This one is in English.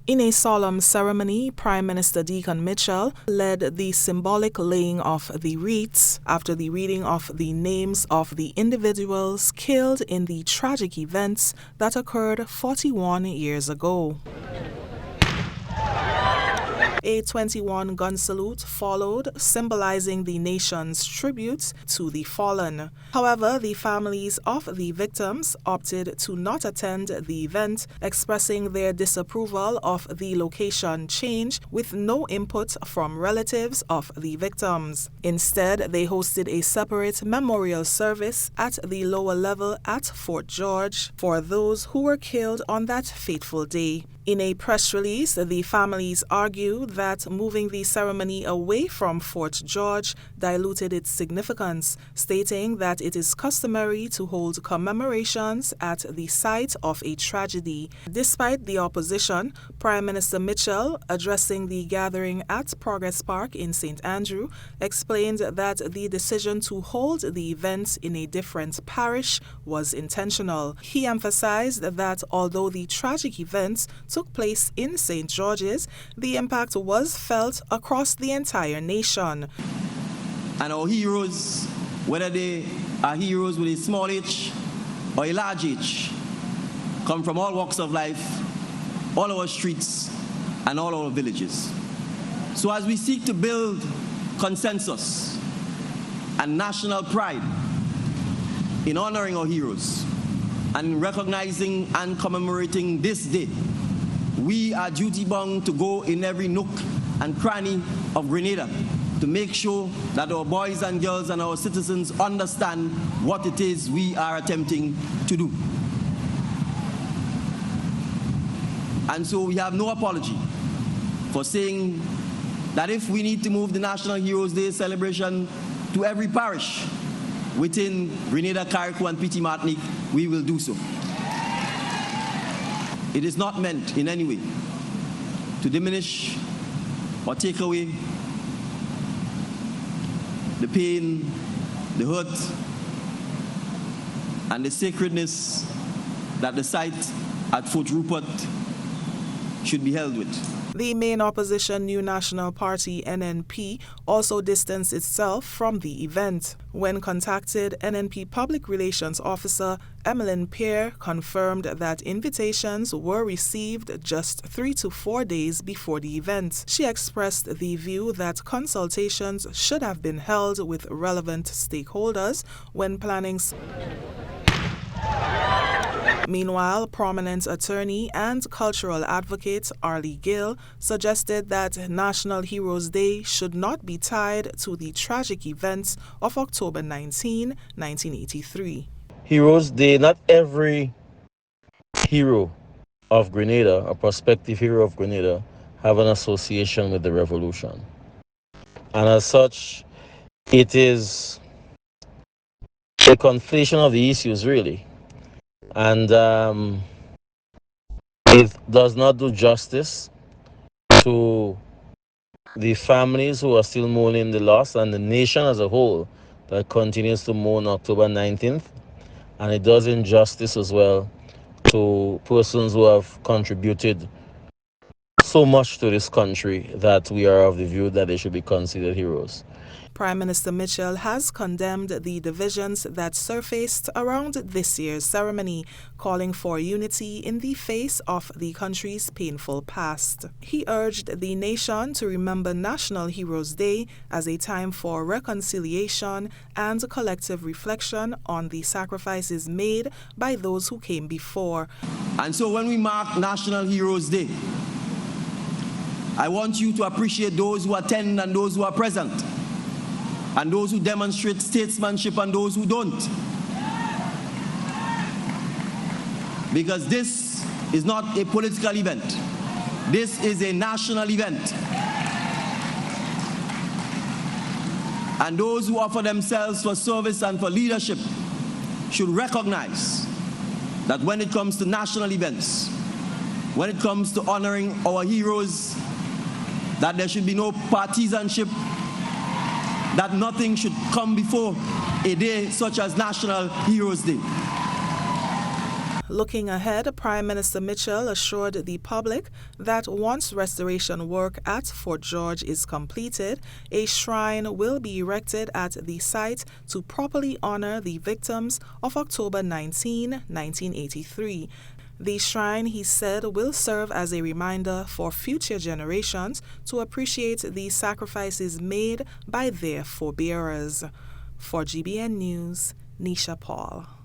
In a solemn ceremony, Prime Minister Deacon Mitchell led the symbolic laying of the wreaths after the reading of the names of the individuals killed in the tragic events that occurred 41 years ago. A 21-gun salute followed, symbolizing the nation's tribute to the fallen. However, the families of the victims opted to not attend the event, expressing their disapproval of the location change with no input from relatives of the victims. Instead, they hosted a separate memorial service at the lower level at Fort George for those who were killed on that fateful day. In a press release, the families argued that moving the ceremony away from Fort George diluted its significance, stating that it is customary to hold commemorations at the site of a tragedy. Despite the opposition, Prime Minister Mitchell, addressing the gathering at Progress Park in St. Andrew, explained that the decision to hold the event in a different parish was intentional. He emphasized that although the tragic events took place in St. George's, the impact was felt across the entire nation. And our heroes, whether they are heroes with a small h or a large h, come from all walks of life, all our streets, and all our villages. So as we seek to build consensus and national pride in honoring our heroes and recognizing and commemorating this day, we are duty-bound to go in every nook and cranny of Grenada to make sure that our boys and girls and our citizens understand what it is we are attempting to do. And so we have no apology for saying that if we need to move the National Heroes Day celebration to every parish within Grenada, Carriacou, and Petit Martinique, we will do so. It is not meant in any way to diminish or take away the pain, the hurt, and the sacredness that the site at Fort Rupert should be held with. The main opposition New National Party, NNP, also distanced itself from the event. When contacted, NNP Public Relations Officer Emmeline Pierre confirmed that invitations were received just 3 to 4 days before the event. She expressed the view that consultations should have been held with relevant stakeholders when planning. Meanwhile, prominent attorney and cultural advocate Arlie Gill suggested that National Heroes Day should not be tied to the tragic events of October 19, 1983. Heroes Day, not every hero of Grenada, a prospective hero of Grenada, have an association with the revolution. And as such, it is a conflation of the issues, really. And it does not do justice to the families who are still mourning the loss and the nation as a whole that continues to mourn October 19th. And it does injustice as well to persons who have contributed so much to this country that we are of the view that they should be considered heroes. Prime Minister Mitchell has condemned the divisions that surfaced around this year's ceremony, calling for unity in the face of the country's painful past. He urged the nation to remember National Heroes Day as a time for reconciliation and collective reflection on the sacrifices made by those who came before. And so when we mark National Heroes Day, I want you to appreciate those who attend and those who are present, and those who demonstrate statesmanship and those who don't. Because this is not a political event. This is a national event. And those who offer themselves for service and for leadership should recognize that when it comes to national events, when it comes to honoring our heroes, that there should be no partisanship, that nothing should come before a day such as National Heroes Day. Looking ahead, Prime Minister Mitchell assured the public that once restoration work at Fort George is completed, a shrine will be erected at the site to properly honor the victims of October 19, 1983. The shrine, he said, will serve as a reminder for future generations to appreciate the sacrifices made by their forebearers. For GBN News, Nisha Paul.